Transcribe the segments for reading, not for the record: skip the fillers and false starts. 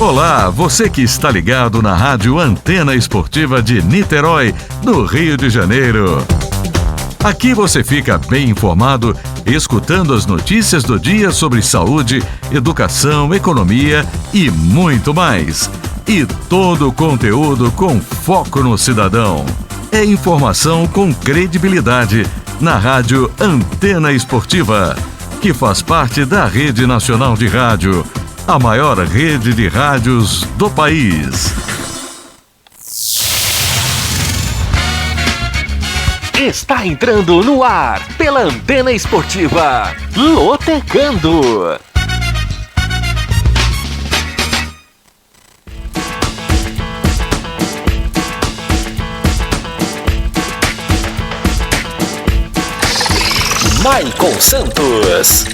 Olá, você que está ligado na Rádio Antena Esportiva de Niterói, no Rio de Janeiro. Aqui você fica bem informado, escutando as notícias do dia sobre saúde, educação, economia e muito mais. E todo o conteúdo com foco no cidadão. É informação com credibilidade na Rádio Antena Esportiva, que faz parte da Rede Nacional de Rádio, a maior rede de rádios do país. Está entrando no ar pela Antena Esportiva, Lotecando. Maicon Santos.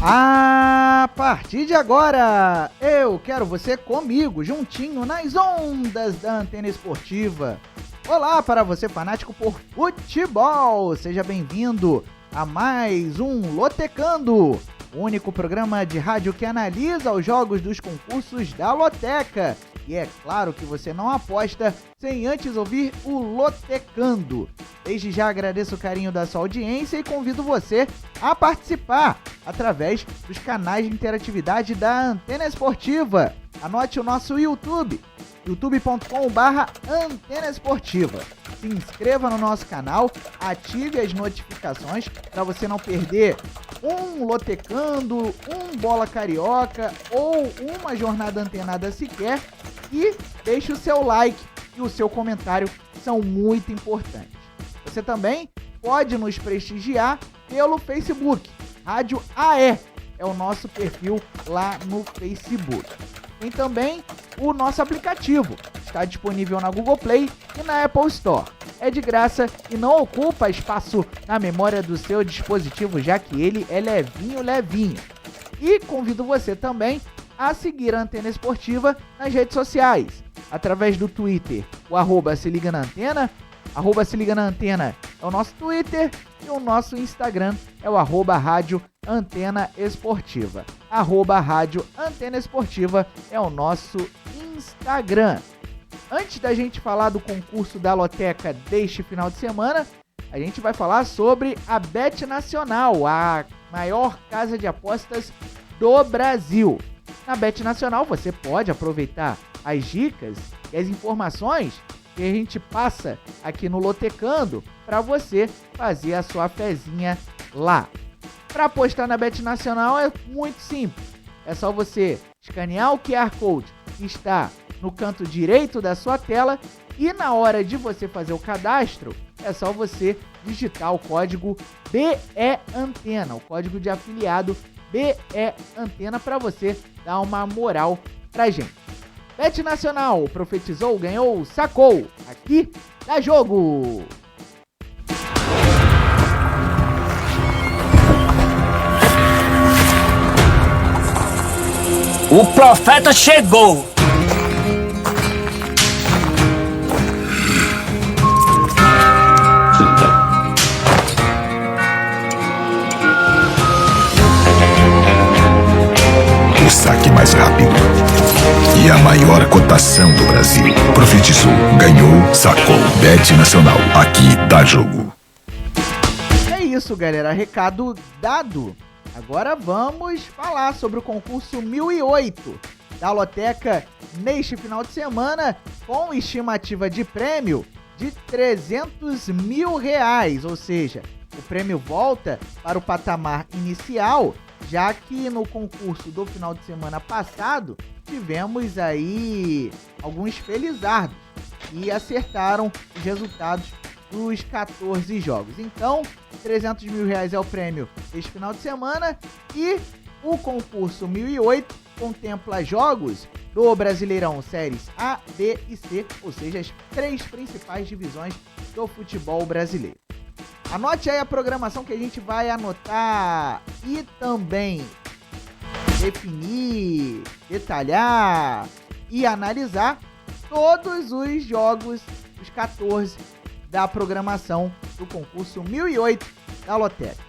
A partir de agora, eu quero você comigo, juntinho nas ondas da Antena Esportiva. Olá para você fanático por futebol, seja bem-vindo a mais um Lotecando, o único programa de rádio que analisa os jogos dos concursos da Loteca. E é claro que você não aposta sem antes ouvir o Lotecando. Desde já agradeço o carinho da sua audiência e convido você a participar através dos canais de interatividade da Antena Esportiva. Anote o nosso YouTube, youtube.com/Antena Esportiva. Se inscreva no nosso canal, ative as notificações para você não perder um Lotecando, um Bola Carioca ou uma jornada antenada sequer. E deixe o seu like e o seu comentário, são muito importantes. Você também pode nos prestigiar pelo Facebook. Rádio AE é o nosso perfil lá no Facebook. Tem também o nosso aplicativo. Está disponível na Google Play e na Apple Store. É de graça e não ocupa espaço na memória do seu dispositivo, já que ele é levinho. E convido você também a seguir a Antena Esportiva nas redes sociais. Através do Twitter, o @se liga na antena, @se liga na antena é o nosso Twitter e o nosso Instagram é o @rádio Antena Esportiva. @rádio Antena Esportiva é o nosso Instagram. Antes da gente falar do concurso da Loteca deste final de semana, a gente vai falar sobre a Bet Nacional, a maior casa de apostas do Brasil. Na Bet Nacional você pode aproveitar as dicas e as informações que a gente passa aqui no Lotecando para você fazer a sua fezinha lá. Para apostar na Bet Nacional é muito simples. É só você escanear o QR Code que está no canto direito da sua tela e na hora de você fazer o cadastro, é só você digitar o código BEANTENA, o código de afiliado BEANTENA, para você dar uma moral pra gente. Bet Nacional, profetizou, ganhou, sacou. Aqui dá jogo! O profeta chegou! O saque mais rápido e a maior cotação do Brasil. Profetizou, ganhou, sacou. Bet Nacional, aqui dá jogo. É isso, galera. Recado dado. Agora vamos falar sobre o concurso 1008 da Loteca neste final de semana, com estimativa de prêmio de R$300 mil, ou seja, o prêmio volta para o patamar inicial, já que no concurso do final de semana passado tivemos aí alguns felizardos que acertaram os resultados dos 14 jogos. Então, R$300 mil é o prêmio deste final de semana e o concurso 1008 contempla jogos do Brasileirão Séries A, B e C, ou seja, as 3 principais divisões do futebol brasileiro. Anote aí a programação que a gente vai anotar e também definir, detalhar e analisar todos os jogos, os 14 da programação do concurso 1008 da Loteca.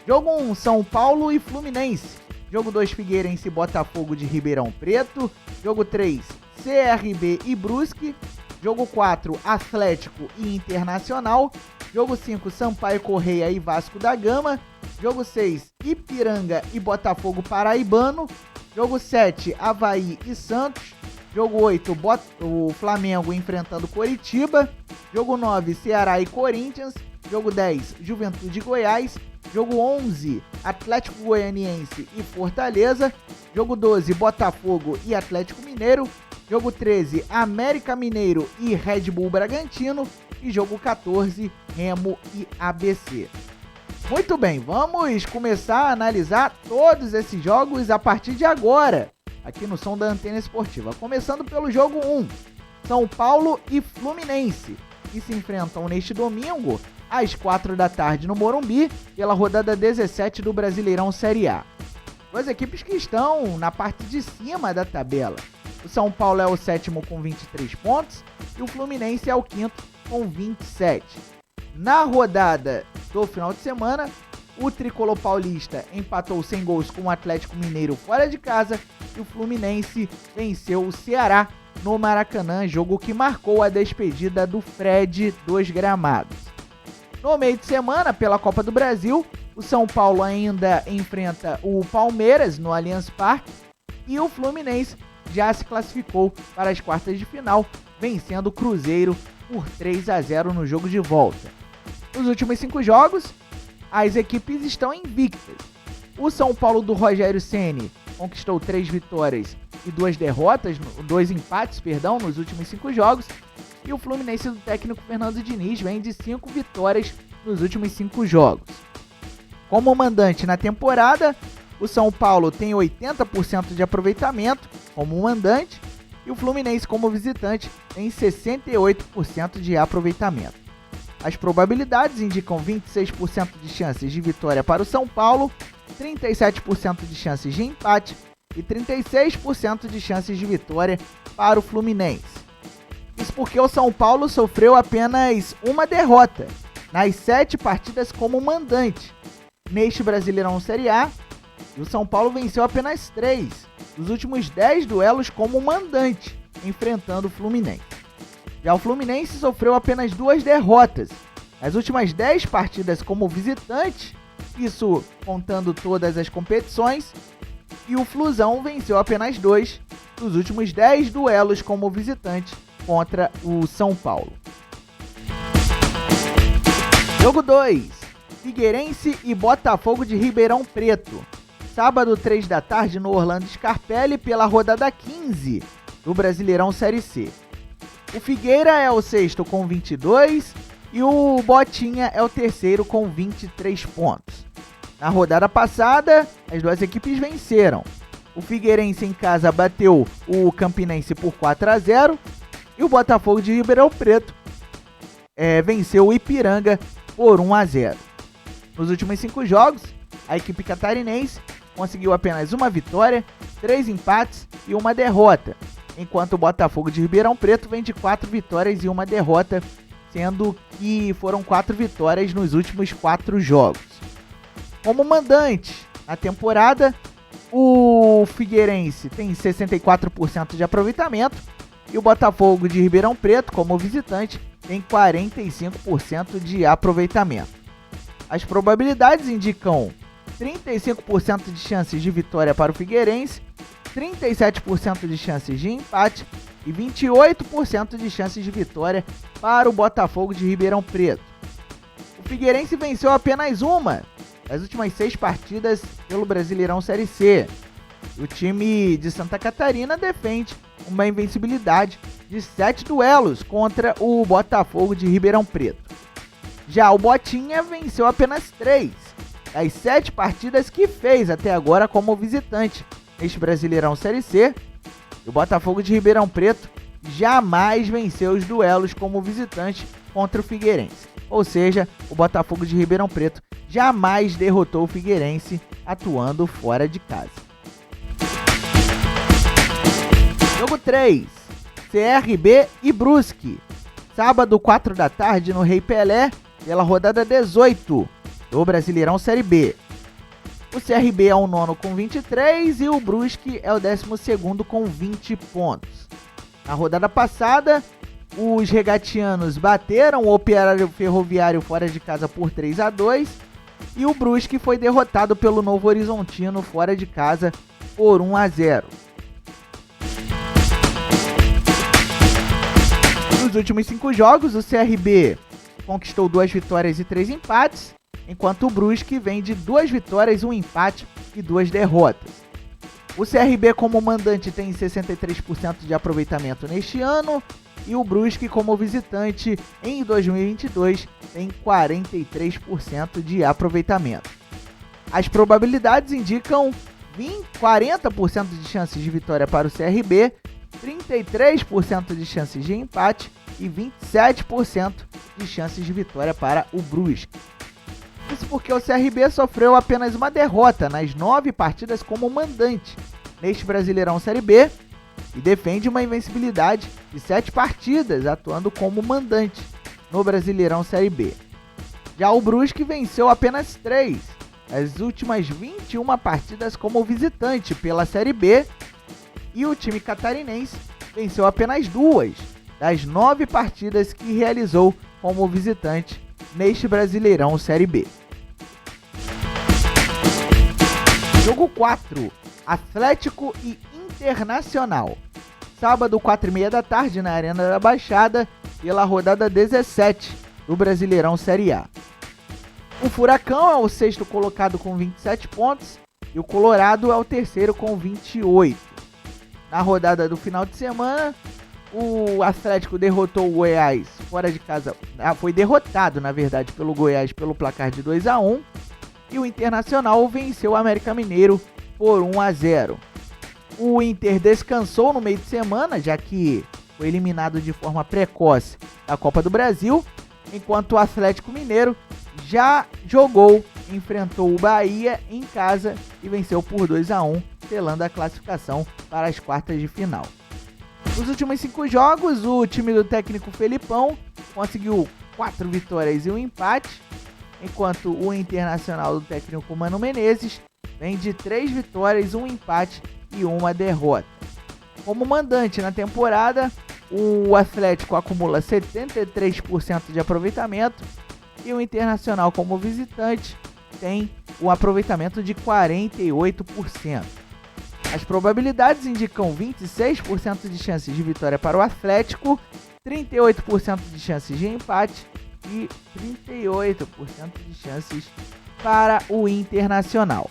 Jogo 1, São Paulo e Fluminense, Jogo 2, Figueirense e Botafogo de Ribeirão Preto. Jogo 3, CRB e Brusque. Jogo 4, Atlético e Internacional. Jogo 5, Sampaio Correia e Vasco da Gama. Jogo 6, Ipiranga e Botafogo Paraibano. Jogo 7, Avaí e Santos. Jogo 8, o Flamengo enfrentando Coritiba. Jogo 9, Ceará e Corinthians. Jogo 10, Juventude e Goiás. Jogo 11, Atlético Goianiense e Fortaleza. Jogo 12, Botafogo e Atlético Mineiro. Jogo 13, América Mineiro e Red Bull Bragantino. E jogo 14, Remo e ABC. Muito bem, vamos começar a analisar todos esses jogos a partir de agora, aqui no Som da Antena Esportiva. Começando pelo jogo 1, São Paulo e Fluminense, que se enfrentam neste domingo, às 4 da tarde no Morumbi, pela rodada 17 do Brasileirão Série A. Duas equipes que estão na parte de cima da tabela. O São Paulo é o sétimo com 23 pontos e o Fluminense é o quinto com 27. Na rodada do final de semana, o tricolor paulista empatou sem gols com o Atlético Mineiro fora de casa e o Fluminense venceu o Ceará no Maracanã, jogo que marcou a despedida do Fred dos gramados. No meio de semana, pela Copa do Brasil, o São Paulo ainda enfrenta o Palmeiras no Allianz Parque e o Fluminense já se classificou para as quartas de final, vencendo o Cruzeiro por 3-0 no jogo de volta. Nos últimos 5 jogos, as equipes estão invictas. O São Paulo do Rogério Ceni conquistou 3 vitórias e 2 derrotas, 2 empates, nos últimos 5 jogos. E o Fluminense do técnico Fernando Diniz vem de 5 vitórias nos últimos 5 jogos. Como mandante na temporada, o São Paulo tem 80% de aproveitamento como mandante e o Fluminense como visitante tem 68% de aproveitamento. As probabilidades indicam 26% de chances de vitória para o São Paulo, 37% de chances de empate e 36% de chances de vitória para o Fluminense. Isso porque o São Paulo sofreu apenas uma derrota nas 7 partidas como mandante neste Brasileirão Série A, e o São Paulo venceu apenas 3 dos últimos 10 duelos como mandante, enfrentando o Fluminense. Já o Fluminense sofreu apenas 2 derrotas nas últimas 10 partidas como visitante, isso contando todas as competições, e o Flusão venceu apenas 2 dos últimos 10 duelos como visitante contra o São Paulo. Jogo 2, Figueirense e Botafogo de Ribeirão Preto. Sábado, 3 da tarde, no Orlando Scarpelli, pela rodada 15 do Brasileirão Série C. O Figueira é o sexto com 22 e o Botinha é o terceiro com 23 pontos. Na rodada passada, as duas equipes venceram. O Figueirense em casa bateu o Campinense por 4-0 e o Botafogo de Ribeirão Preto venceu o Ipiranga por 1-0. Nos últimos 5 jogos, a equipe catarinense conseguiu apenas uma vitória, 3 empates e uma derrota, enquanto o Botafogo de Ribeirão Preto vem de 4 vitórias e uma derrota, sendo que foram 4 vitórias nos últimos 4 jogos. Como mandante na temporada, o Figueirense tem 64% de aproveitamento e o Botafogo de Ribeirão Preto, como visitante, tem 45% de aproveitamento. As probabilidades indicam 35% de chances de vitória para o Figueirense, 37% de chances de empate e 28% de chances de vitória para o Botafogo de Ribeirão Preto. O Figueirense venceu apenas uma das últimas 6 partidas pelo Brasileirão Série C. O time de Santa Catarina defende uma invencibilidade de 7 duelos contra o Botafogo de Ribeirão Preto. Já o Botinha venceu apenas 3 das 7 partidas que fez até agora como visitante neste Brasileirão Série C. O Botafogo de Ribeirão Preto jamais venceu os duelos como visitante contra o Figueirense. Ou seja, o Botafogo de Ribeirão Preto jamais derrotou o Figueirense atuando fora de casa. Jogo 3, CRB e Brusque. Sábado, 4 da tarde, no Rei Pelé, pela rodada 18 do Brasileirão Série B. O CRB é o 9º com 23 e o Brusque é o 12º com 20 pontos. Na rodada passada, os regatianos bateram o Operário Ferroviário fora de casa por 3-2 e o Brusque foi derrotado pelo Novo Horizontino fora de casa por 1-0. Nos últimos 5 jogos, o CRB conquistou 2 vitórias e 3 empates, enquanto o Brusque vem de 2 vitórias, 1 empate e 2 derrotas. O CRB como mandante tem 63% de aproveitamento neste ano e o Brusque como visitante em 2022 tem 43% de aproveitamento. As probabilidades indicam 40% de chances de vitória para o CRB, 33% de chances de empate e 27% de chances de vitória para o Brusque. Isso porque o CRB sofreu apenas uma derrota nas 9 partidas como mandante neste Brasileirão Série B e defende uma invencibilidade de 7 partidas atuando como mandante no Brasileirão Série B. Já o Brusque venceu apenas 3 das últimas 21 partidas como visitante pela Série B e o time catarinense venceu apenas 2 das 9 partidas que realizou como visitante neste Brasileirão Série B. Jogo 4, Atlético e Internacional. Sábado, 4h30 da tarde, na Arena da Baixada, pela rodada 17 do Brasileirão Série A. O Furacão é o 6º colocado com 27 pontos e o Colorado é o 3º com 28. Na rodada do final de semana, o Atlético derrotou o Goiás fora de casa. Foi derrotado, na verdade, pelo Goiás pelo placar de 2-1. E o Internacional venceu o América Mineiro por 1-0. O Inter descansou no meio de semana, já que foi eliminado de forma precoce da Copa do Brasil, enquanto o Atlético Mineiro já jogou, enfrentou o Bahia em casa e venceu por 2-1, selando a classificação para as quartas de final. Nos últimos 5 jogos, o time do técnico Felipão conseguiu 4 vitórias e 1 empate, enquanto o Internacional do técnico Mano Menezes vem de 3 vitórias, 1 empate e 1 derrota. Como mandante na temporada, o Atlético acumula 73% de aproveitamento e o Internacional como visitante tem um aproveitamento de 48%. As probabilidades indicam 26% de chances de vitória para o Atlético, 38% de chances de empate e 38% de chances para o Internacional.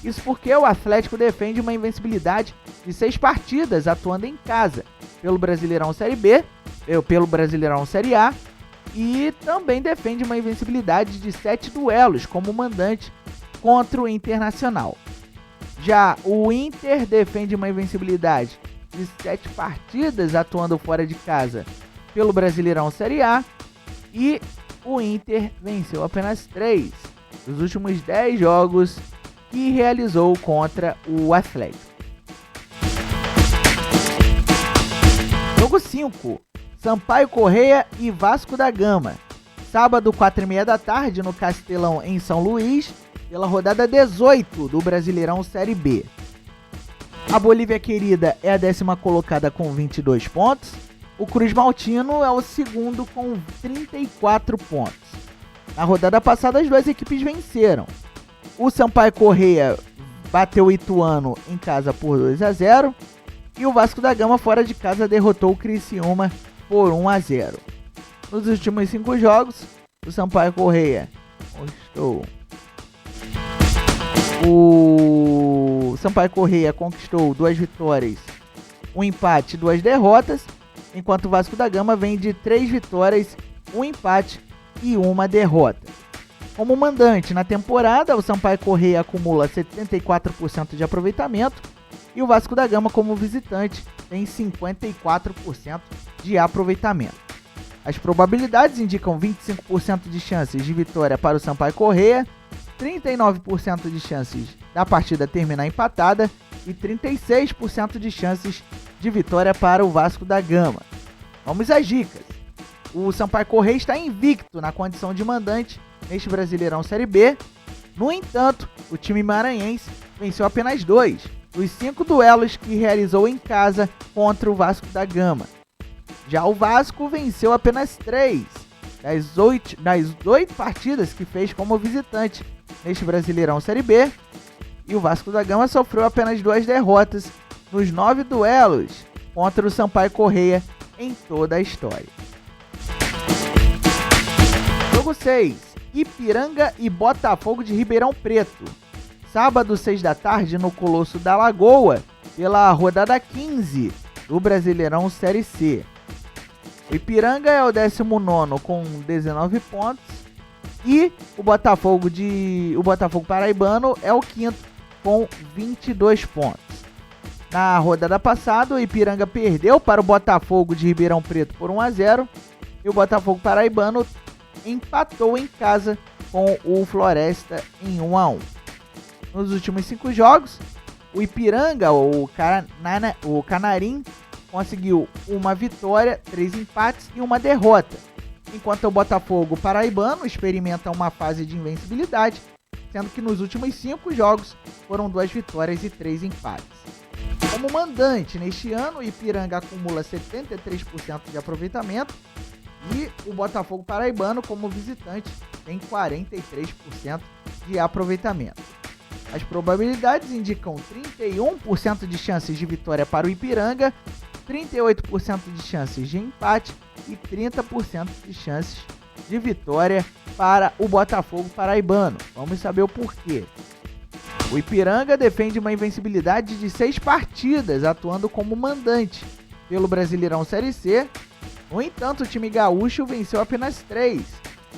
Isso porque o Atlético defende uma invencibilidade de 6 partidas atuando em casa pelo Brasileirão Série B, pelo Brasileirão Série A e também defende uma invencibilidade de 7 duelos como mandante contra o Internacional. Já o Inter defende uma invencibilidade de 7 partidas atuando fora de casa pelo Brasileirão Série A e o Inter venceu apenas 3 dos últimos 10 jogos que realizou contra o Atlético. Jogo 5, Sampaio Corrêa e Vasco da Gama. Sábado, 4h30 da tarde, no Castelão, em São Luís, pela rodada 18 do Brasileirão Série B. A Bolívia Querida é a 10ª colocada com 22 pontos. O Cruz Maltino é o 2º com 34 pontos. Na rodada passada, as 2 equipes venceram. O Sampaio Corrêa bateu o Ituano em casa por 2-0. E o Vasco da Gama, fora de casa, derrotou o Criciúma por 1-0. Nos últimos 5 jogos, o Sampaio Corrêa conquistou 2 vitórias, 1 empate e 2 derrotas, enquanto o Vasco da Gama vem de 3 vitórias, 1 empate e 1 derrota. Como mandante na temporada, o Sampaio Corrêa acumula 74% de aproveitamento e o Vasco da Gama, como visitante, tem 54% de aproveitamento. As probabilidades indicam 25% de chances de vitória para o Sampaio Corrêa, 39% de chances da partida terminar empatada e 36% de chances de vitória para o Vasco da Gama. Vamos às dicas. O Sampaio Corrêa está invicto na condição de mandante neste Brasileirão Série B No entanto, o time maranhense venceu apenas 2 dos 5 duelos que realizou em casa contra o Vasco da Gama. Já o Vasco venceu apenas 3 das 8 partidas que fez como visitante neste Brasileirão Série B, e o Vasco da Gama sofreu apenas 2 derrotas nos 9 duelos contra o Sampaio Corrêa em toda a história. Jogo 6, Ipiranga e Botafogo de Ribeirão Preto. Sábado, 6 da tarde, no Colosso da Lagoa, pela rodada 15 do Brasileirão Série C. O Ipiranga é o 19º com 19 pontos e o Botafogo paraibano é o 5º com 22 pontos. Na rodada passada, o Ipiranga perdeu para o Botafogo de Ribeirão Preto por 1-0 e o Botafogo paraibano empatou em casa com o Floresta em 1-1. Nos últimos 5 jogos, o Ipiranga, o Canarim, conseguiu uma vitória, 3 empates e uma derrota, enquanto o Botafogo paraibano experimenta uma fase de invencibilidade, sendo que nos últimos 5 jogos foram 2 vitórias e 3 empates. Como mandante, neste ano, o Ipiranga acumula 73% de aproveitamento e o Botafogo paraibano, como visitante, tem 43% de aproveitamento. As probabilidades indicam 31% de chances de vitória para o Ipiranga, 38% de chances de empate e 30% de chances de vitória para o Botafogo paraibano. Vamos saber o porquê. O Ipiranga defende uma invencibilidade de 6 partidas, atuando como mandante pelo Brasileirão Série C. No entanto, o time gaúcho venceu apenas 3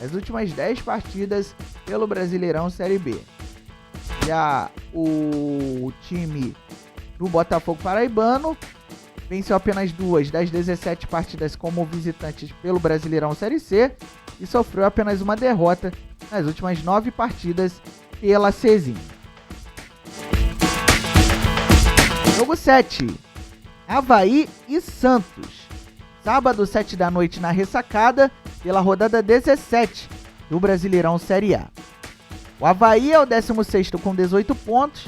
das últimas 10 partidas pelo Brasileirão Série B. Já o time do Botafogo paraibano venceu apenas 2 das 17 partidas como visitantes pelo Brasileirão Série C e sofreu apenas uma derrota nas últimas 9 partidas pela Cezinha. Jogo 7, Avaí e Santos. Sábado, 7 da noite na Ressacada, pela rodada 17 do Brasileirão Série A. O Avaí é o 16º com 18 pontos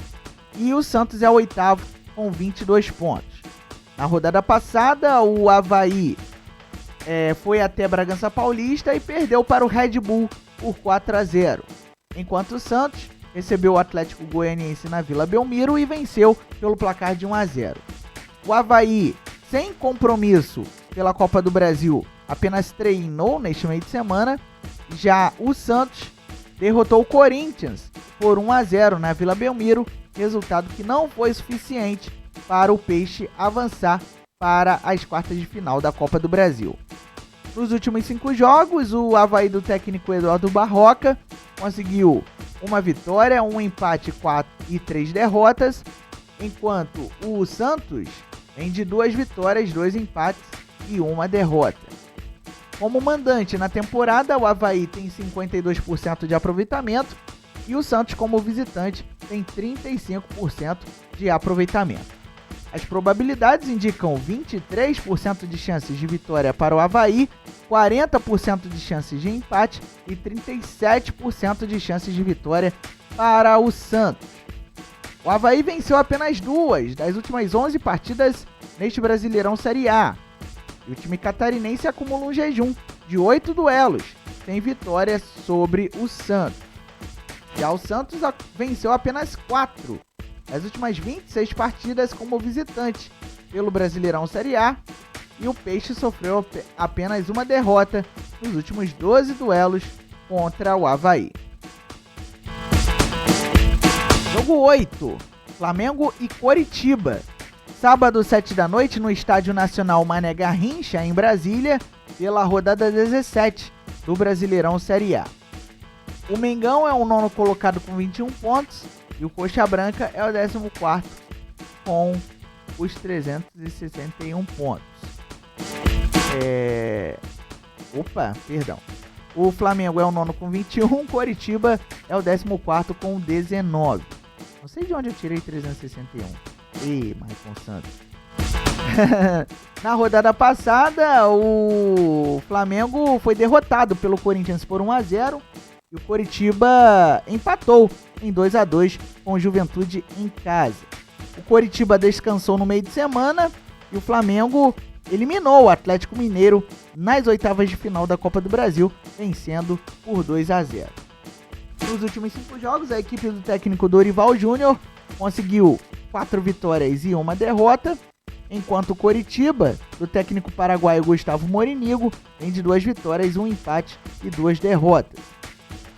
e o Santos é o 8º com 22 pontos. Na rodada passada, o Avaí foi até Bragança Paulista e perdeu para o Red Bull por 4-0, enquanto o Santos recebeu o Atlético Goianiense na Vila Belmiro e venceu pelo placar de 1-0. O Avaí, sem compromisso pela Copa do Brasil, apenas treinou neste meio de semana. Já o Santos derrotou o Corinthians por 1-0 na Vila Belmiro, resultado que não foi suficiente para o Peixe avançar para as quartas de final da Copa do Brasil. Nos últimos 5 jogos, o Avaí do técnico Eduardo Barroca conseguiu uma vitória, um empate e 3 derrotas, enquanto o Santos vem de 2 vitórias, 2 empates e 1 derrota. Como mandante na temporada, o Avaí tem 52% de aproveitamento e o Santos, como visitante, tem 35% de aproveitamento. As probabilidades indicam 23% de chances de vitória para o Avaí, 40% de chances de empate e 37% de chances de vitória para o Santos. O Avaí venceu apenas 2 das últimas 11 partidas neste Brasileirão Série A. E o time catarinense acumula um jejum de 8 duelos, sem vitória sobre o Santos. Já o Santos venceu apenas 4 das últimas 26 partidas como visitante pelo Brasileirão Série A, e o Peixe sofreu apenas uma derrota nos últimos 12 duelos contra o Avaí. Jogo 8, Flamengo e Coritiba. Sábado, 7 da noite, no Estádio Nacional Mané Garrincha, em Brasília, pela rodada 17 do Brasileirão Série A. O Mengão é o 9º colocado com 21 pontos e o Coxa Branca é o 14º com os 361 pontos. O Flamengo é o 9º com 21, Coritiba é o 14º com 19. Não sei de onde eu tirei 361. Ih, Maicon Santos. Na rodada passada, o Flamengo foi derrotado pelo Corinthians por 1-0 e o Coritiba empatou em 2-2 com o Juventude em casa. O Coritiba descansou no meio de semana e o Flamengo eliminou o Atlético Mineiro nas oitavas de final da Copa do Brasil, vencendo por 2-0. Nos últimos 5 jogos, a equipe do técnico Dorival Júnior conseguiu 4 vitórias e 1 derrota, enquanto o Coritiba, do técnico paraguaio Gustavo Morinigo, vem de 2 vitórias, 1 empate e 2 derrotas.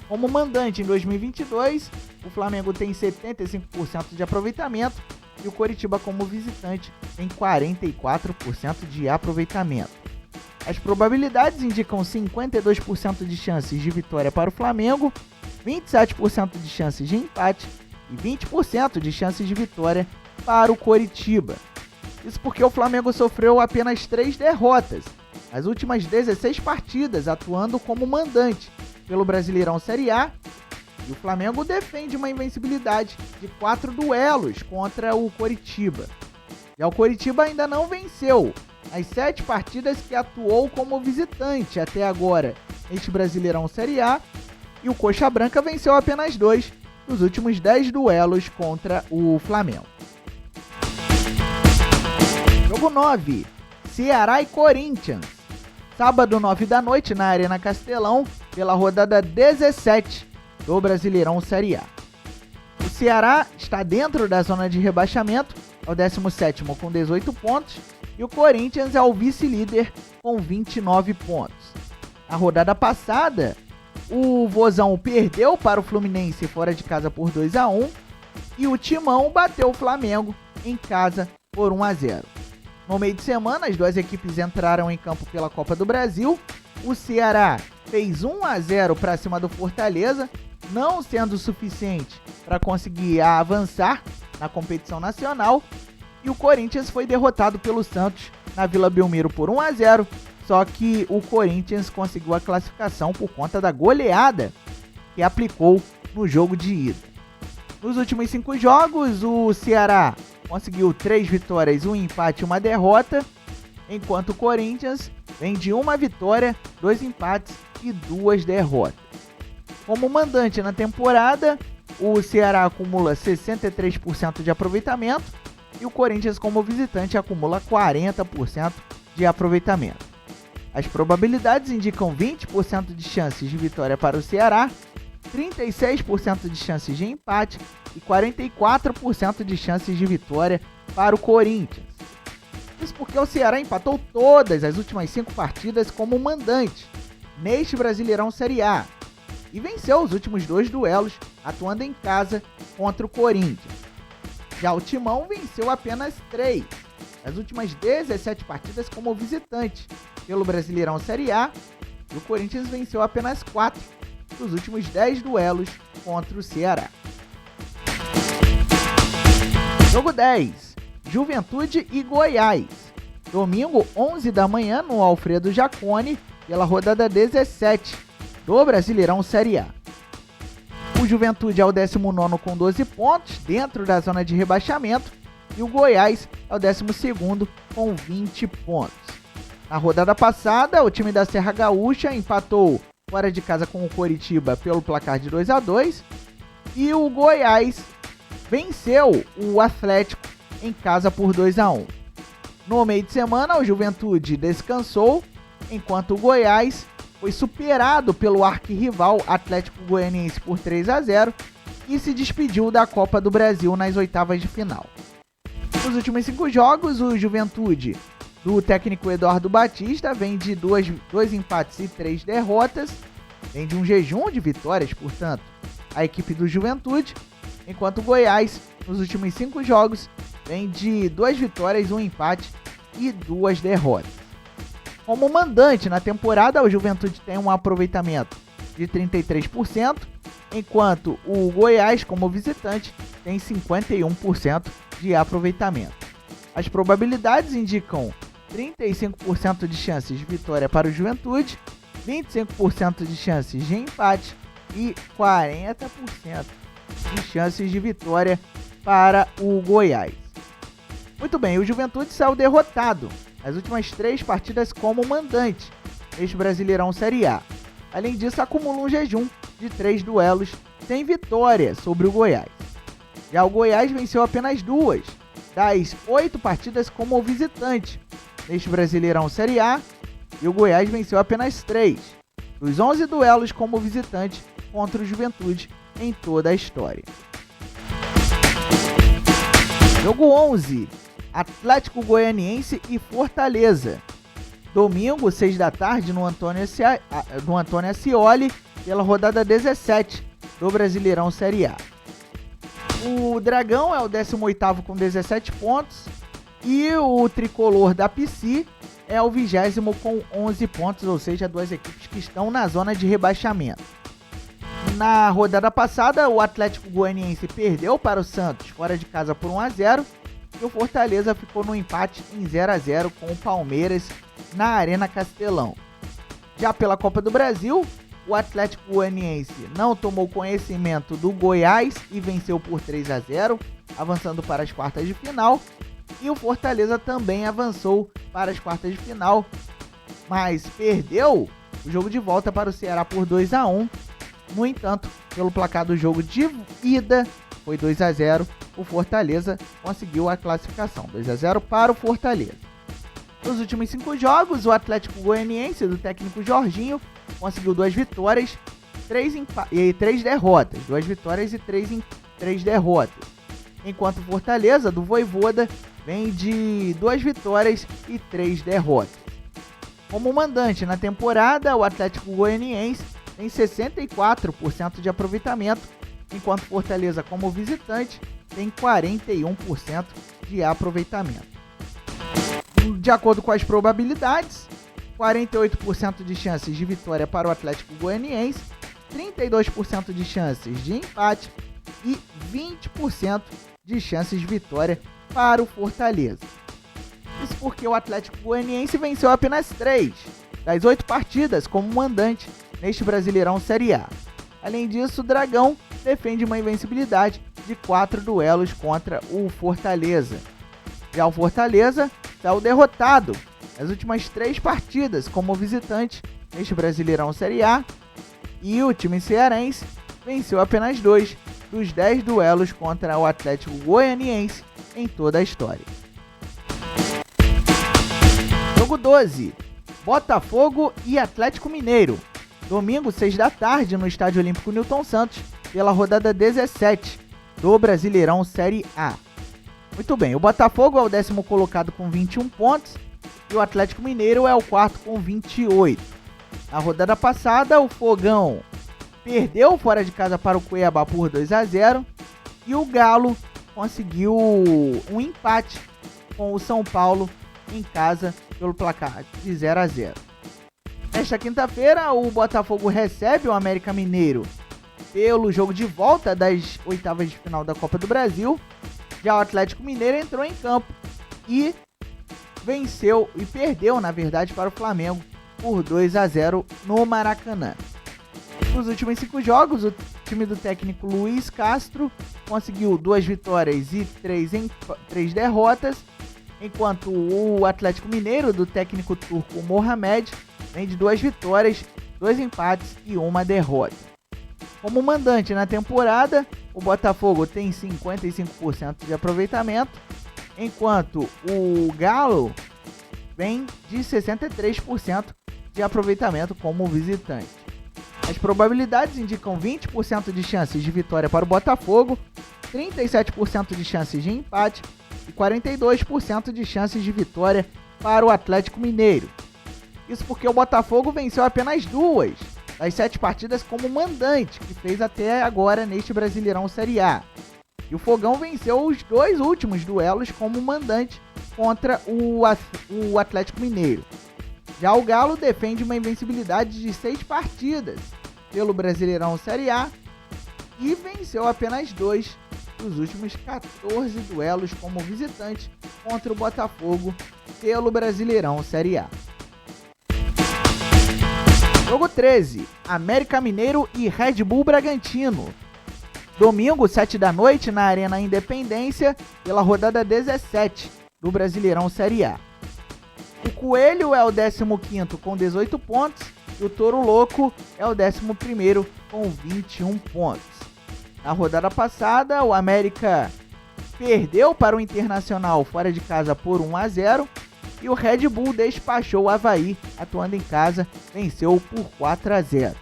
Como mandante em 2022, o Flamengo tem 75% de aproveitamento e o Coritiba, como visitante, tem 44% de aproveitamento. As probabilidades indicam 52% de chances de vitória para o Flamengo, 27% de chances de empate e 20% de chances de vitória para o Coritiba. Isso porque o Flamengo sofreu apenas 3 derrotas nas últimas 16 partidas, atuando como mandante pelo Brasileirão Série A, e o Flamengo defende uma invencibilidade de 4 duelos contra o Coritiba. Já o Coritiba ainda não venceu as 7 partidas que atuou como visitante até agora neste Brasileirão Série A, e o Coxa Branca venceu apenas 2 dos últimos 10 duelos contra o Flamengo. Jogo 9, Ceará e Corinthians. Sábado, 9 da noite, na Arena Castelão, pela rodada 17 do Brasileirão Série A. O Ceará está dentro da zona de rebaixamento, é o 17º com 18 pontos, e o Corinthians é o vice-líder com 29 pontos. Na rodada passada, o Vozão perdeu para o Fluminense fora de casa por 2-1, e o Timão bateu o Flamengo em casa por 1-0. No meio de semana, as duas equipes entraram em campo pela Copa do Brasil. O Ceará fez 1-0 para cima do Fortaleza, não sendo suficiente para conseguir avançar na competição nacional. E o Corinthians foi derrotado pelo Santos na Vila Belmiro por 1-0, só que o Corinthians conseguiu a classificação por conta da goleada que aplicou no jogo de ida. Nos últimos 5 jogos, o Ceará conseguiu 3 vitórias, 1 empate e 1 derrota, enquanto o Corinthians vem de 1 vitória, 2 empates e 2 derrotas. Como mandante na temporada, o Ceará acumula 63% de aproveitamento e o Corinthians, como visitante, acumula 40% de aproveitamento. As probabilidades indicam 20% de chances de vitória para o Ceará, 36% de chances de empate e 44% de chances de vitória para o Corinthians. Isso porque o Ceará empatou todas as últimas 5 partidas como mandante neste Brasileirão Série A e venceu os últimos 2 duelos atuando em casa contra o Corinthians. Já o Timão venceu apenas 3 das últimas 17 partidas como visitante pelo Brasileirão Série A, e o Corinthians venceu apenas 4 dos últimos 10 duelos contra o Ceará. Jogo 10, Juventude e Goiás. Domingo, 11 da manhã, no Alfredo Jaconi, pela rodada 17 do Brasileirão Série A. O Juventude é o 19º com 12 pontos, dentro da zona de rebaixamento, e o Goiás é o 12º com 20 pontos. Na rodada passada, o time da Serra Gaúcha empatou fora de casa com o Coritiba pelo placar de 2-2, e o Goiás venceu o Atlético em casa por 2-1. No meio de semana, o Juventude descansou, enquanto o Goiás foi superado pelo arquirrival Atlético Goianiense por 3-0 e se despediu da Copa do Brasil nas oitavas de final. Nos últimos 5 jogos, o Juventude do técnico Eduardo Batista vem de 2 empates e 3 derrotas, vem de um jejum de vitórias, portanto, a equipe do Juventude, enquanto o Goiás, nos últimos 5 jogos, vem de 2 vitórias, 1 empate e 2 derrotas. Como mandante na temporada, o Juventude tem um aproveitamento de 33%, enquanto o Goiás, como visitante, tem 51% de aproveitamento. As probabilidades indicam 35% de chances de vitória para o Juventude, 25% de chances de empate e 40% de chances de vitória para o Goiás. Muito bem, o Juventude saiu derrotado nas últimas 3 partidas como mandante neste Brasileirão Série A. Além disso, acumula um jejum de 3 duelos sem vitória sobre o Goiás. Já o Goiás venceu apenas 2 das 8 partidas como visitante neste Brasileirão Série A, e o Goiás venceu apenas 3 dos 11 duelos como visitante contra o Juventude em toda a história. Jogo 11, Atlético Goianiense e Fortaleza. Domingo, 6 da tarde, no Antônio Ascioli, pela rodada 17 do Brasileirão Série A. O Dragão é o 18º com 17 pontos e o Tricolor da PC é o 20º com 11 pontos, ou seja, 2 equipes que estão na zona de rebaixamento. Na rodada passada, o Atlético Goianiense perdeu para o Santos fora de casa por 1-0 e o Fortaleza ficou no empate em 0-0 com o Palmeiras na Arena Castelão. Já pela Copa do Brasil, o Atlético Goianiense não tomou conhecimento do Goiás e venceu por 3-0, avançando para as quartas de final. E o Fortaleza também avançou para as quartas de final, mas perdeu o jogo de volta para o Ceará por 2-1. No entanto, pelo placar do jogo de ida, foi 2-0, o Fortaleza conseguiu a classificação. 2-0 para o Fortaleza. Nos últimos 5 jogos, o Atlético Goianiense, do técnico Jorginho, conseguiu 2 vitórias e 3 derrotas. 2 vitórias e 3 derrotas. Enquanto o Fortaleza, do Vojvoda, vem de 2 vitórias e 3 derrotas. Como mandante na temporada, o Atlético Goianiense tem 64% de aproveitamento, enquanto Fortaleza, como visitante, tem 41% de aproveitamento. De acordo com as probabilidades, 48% de chances de vitória para o Atlético Goianiense, 32% de chances de empate e 20% de chances de vitória para o Fortaleza. Isso porque o Atlético Goianiense venceu apenas 3 das 8 partidas como mandante neste Brasileirão Série A. Além disso, o Dragão defende uma invencibilidade de 4 duelos contra o Fortaleza. Já o Fortaleza saiu derrotado nas últimas 3 partidas como visitante neste Brasileirão Série A, e o time cearense venceu apenas 2 dos 10 duelos contra o Atlético Goianiense em toda a história. Jogo 12, Botafogo e Atlético Mineiro. Domingo, 6 da tarde, no Estádio Olímpico Newton Santos, pela rodada 17 do Brasileirão Série A. Muito bem, o Botafogo é o 10º colocado com 21 pontos e o Atlético Mineiro é o 4º com 28. Na rodada passada, o Fogão perdeu fora de casa para o Cuiabá por 2-0 e o Galo conseguiu um empate com o São Paulo em casa pelo placar de 0-0. Nesta quinta-feira, o Botafogo recebe o América Mineiro pelo jogo de volta das oitavas de final da Copa do Brasil. Já o Atlético Mineiro entrou em campo e venceu e perdeu, na verdade, para o Flamengo por 2-0 no Maracanã. Nos últimos 5 jogos, o time do técnico Luiz Castro conseguiu 2 vitórias e 3 derrotas, enquanto o Atlético Mineiro, do técnico turco Mohamed, vem de 2 vitórias, 2 empates e 1 derrota. Como mandante na temporada, o Botafogo tem 55% de aproveitamento, enquanto o Galo vem de 63% de aproveitamento como visitante. As probabilidades indicam 20% de chances de vitória para o Botafogo, 37% de chances de empate e 42% de chances de vitória para o Atlético Mineiro. Isso porque o Botafogo venceu apenas 2 das 7 partidas como mandante que fez até agora neste Brasileirão Série A. E o Fogão venceu os 2 últimos duelos como mandante contra o Atlético Mineiro. Já o Galo defende uma invencibilidade de 6 partidas pelo Brasileirão Série A e venceu apenas 2 dos últimos 14 duelos como visitante contra o Botafogo pelo Brasileirão Série A. Jogo 13, América Mineiro e Red Bull Bragantino. Domingo, 7 da noite, na Arena Independência, pela rodada 17 do Brasileirão Série A. O Coelho é o 15º com 18 pontos E o Touro Louco é o 11º com 21 pontos. Na rodada passada, o América perdeu para o Internacional fora de casa por 1-0 e o Red Bull despachou o Avaí, atuando em casa, venceu por 4-0.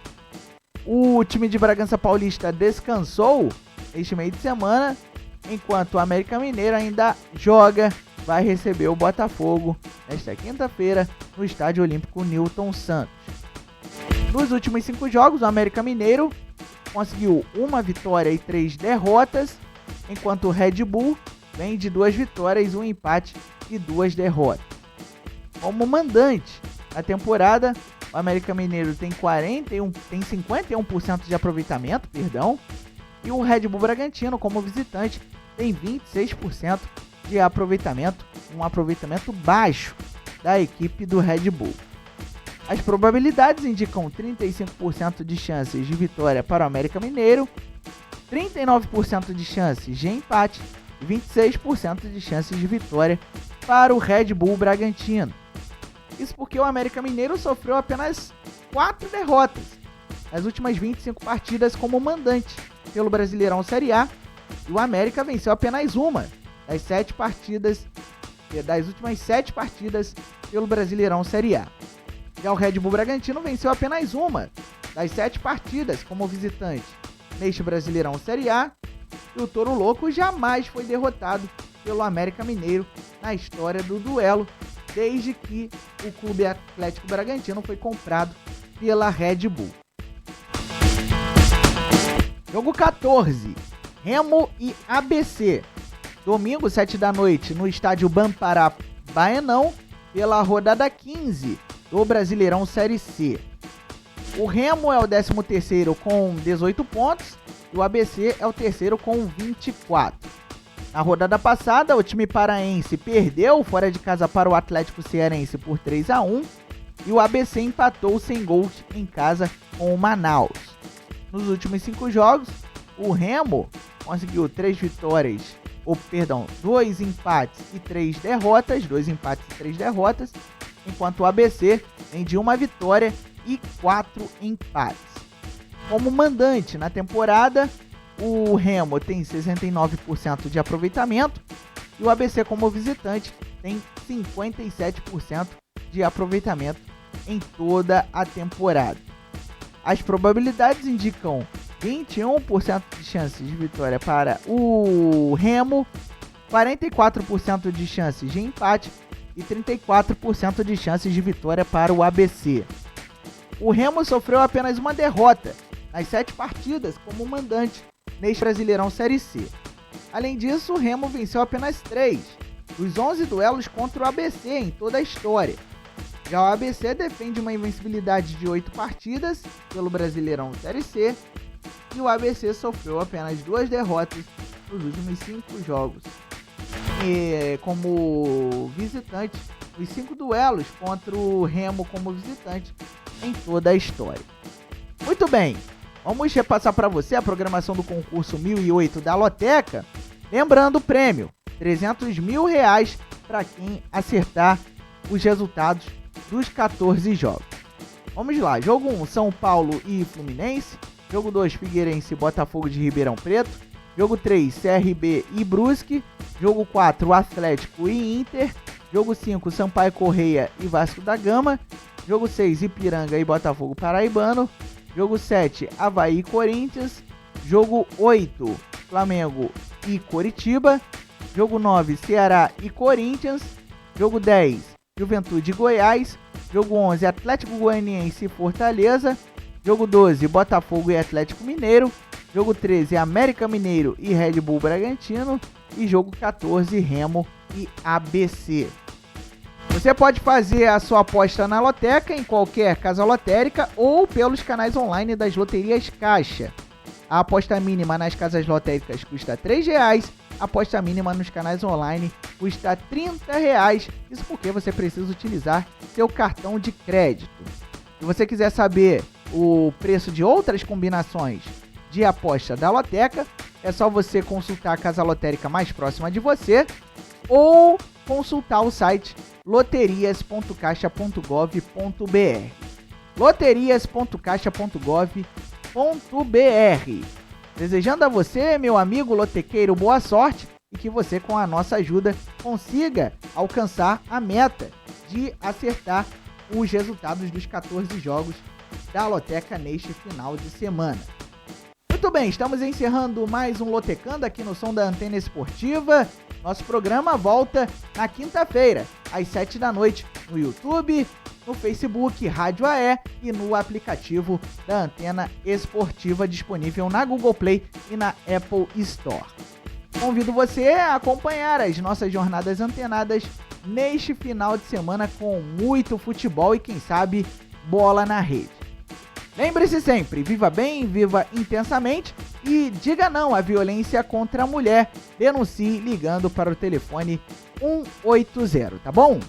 O time de Bragança Paulista descansou neste meio de semana, enquanto o América Mineiro ainda vai receber o Botafogo nesta quinta-feira no Estádio Olímpico Newton Santos. Nos últimos 5 jogos, o América Mineiro conseguiu 1 vitória e 3 derrotas, enquanto o Red Bull vem de 2 vitórias, 1 empate e 2 derrotas. Como mandante na temporada, o América Mineiro tem 51% de aproveitamento, e o Red Bull Bragantino, como visitante, tem 26% de aproveitamento, um aproveitamento baixo da equipe do Red Bull. As probabilidades indicam 35% de chances de vitória para o América Mineiro, 39% de chances de empate e 26% de chances de vitória para o Red Bull Bragantino. Isso porque o América Mineiro sofreu apenas 4 derrotas nas últimas 25 partidas como mandante pelo Brasileirão Série A, e o América venceu apenas uma das últimas 7 partidas pelo Brasileirão Série A. Já o Red Bull Bragantino venceu apenas uma das 7 partidas como visitante neste Brasileirão Série A, e o Touro Louco jamais foi derrotado pelo América Mineiro na história do duelo, desde que o Clube Atlético Bragantino foi comprado pela Red Bull. Jogo 14, Remo e ABC. Domingo, 7 da noite, no estádio Bampará Baenão, pela rodada 15 do Brasileirão Série C. O Remo é o 13º com 18 pontos e o ABC é o 3º com 24. Na rodada passada, o time paraense perdeu fora de casa para o Atlético Cearense por 3-1 e o ABC empatou sem gols em casa com o Manaus. Nos últimos 5 jogos, o Remo conseguiu 2 empates e 3 derrotas, enquanto o ABC vem de 1 vitória e 4 empates. Como mandante na temporada, o Remo tem 69% de aproveitamento e o ABC, como visitante, tem 57% de aproveitamento em toda a temporada. As probabilidades indicam 21% de chances de vitória para o Remo, 44% de chances de empate e 34% de chances de vitória para o ABC. O Remo sofreu apenas uma derrota nas 7 partidas como mandante neste Brasileirão Série C. Além disso, o Remo venceu apenas 3 dos 11 duelos contra o ABC em toda a história. Já o ABC defende uma invencibilidade de 8 partidas pelo Brasileirão Série C e o ABC sofreu apenas 2 derrotas nos últimos 5 jogos. E como visitante, os 5 duelos contra o Remo como visitante em toda a história. Muito bem, vamos repassar para você a programação do concurso 1008 da Loteca. Lembrando o prêmio, R$300 mil para quem acertar os resultados dos 14 jogos. Vamos lá, jogo 1, São Paulo e Fluminense. Jogo 2, Figueirense e Botafogo de Ribeirão Preto. Jogo 3, CRB e Brusque. Jogo 4, Atlético e Inter. Jogo 5, Sampaio Correia e Vasco da Gama. Jogo 6, Ipiranga e Botafogo Paraibano. Jogo 7, Avaí e Corinthians. Jogo 8, Flamengo e Coritiba. Jogo 9, Ceará e Corinthians. Jogo 10, Juventude e Goiás. Jogo 11, Atlético Goianiense e Fortaleza. Jogo 12, Botafogo e Atlético Mineiro. Jogo 13, América Mineiro e Red Bull Bragantino. E jogo 14, Remo e ABC. Você pode fazer a sua aposta na Loteca em qualquer casa lotérica ou pelos canais online das loterias Caixa. A aposta mínima nas casas lotéricas custa R$3, a aposta mínima nos canais online custa R$30. Isso porque você precisa utilizar seu cartão de crédito. Se você quiser saber o preço de outras combinações de aposta da Loteca, é só você consultar a casa lotérica mais próxima de você ou consultar o site loterias.caixa.gov.br. loterias.caixa.gov.br. Desejando a você, meu amigo lotequeiro, boa sorte e que você, com a nossa ajuda, consiga alcançar a meta de acertar os resultados dos 14 jogos da Loteca neste final de semana. Muito bem, estamos encerrando mais um Lotecando aqui no som da Antena Esportiva. Nosso programa volta na quinta-feira, às 7 da noite, no YouTube, no Facebook, Rádio AE e no aplicativo da Antena Esportiva, disponível na Google Play e na Apple Store. Convido você a acompanhar as nossas jornadas antenadas neste final de semana com muito futebol e, quem sabe, bola na rede. Lembre-se sempre, viva bem, viva intensamente e diga não à violência contra a mulher. Denuncie ligando para o telefone 180, tá bom?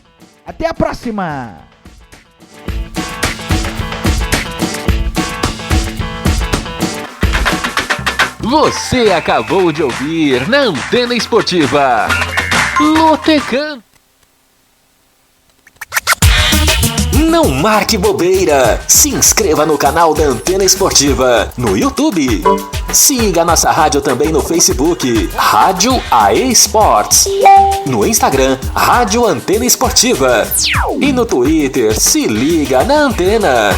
Até a próxima! Você acabou de ouvir na Antena Esportiva Lotecando. Não marque bobeira. Se inscreva no canal da Antena Esportiva no YouTube. Siga nossa rádio também no Facebook, Rádio AE Sports. No Instagram, Rádio Antena Esportiva. E no Twitter, se liga na Antena.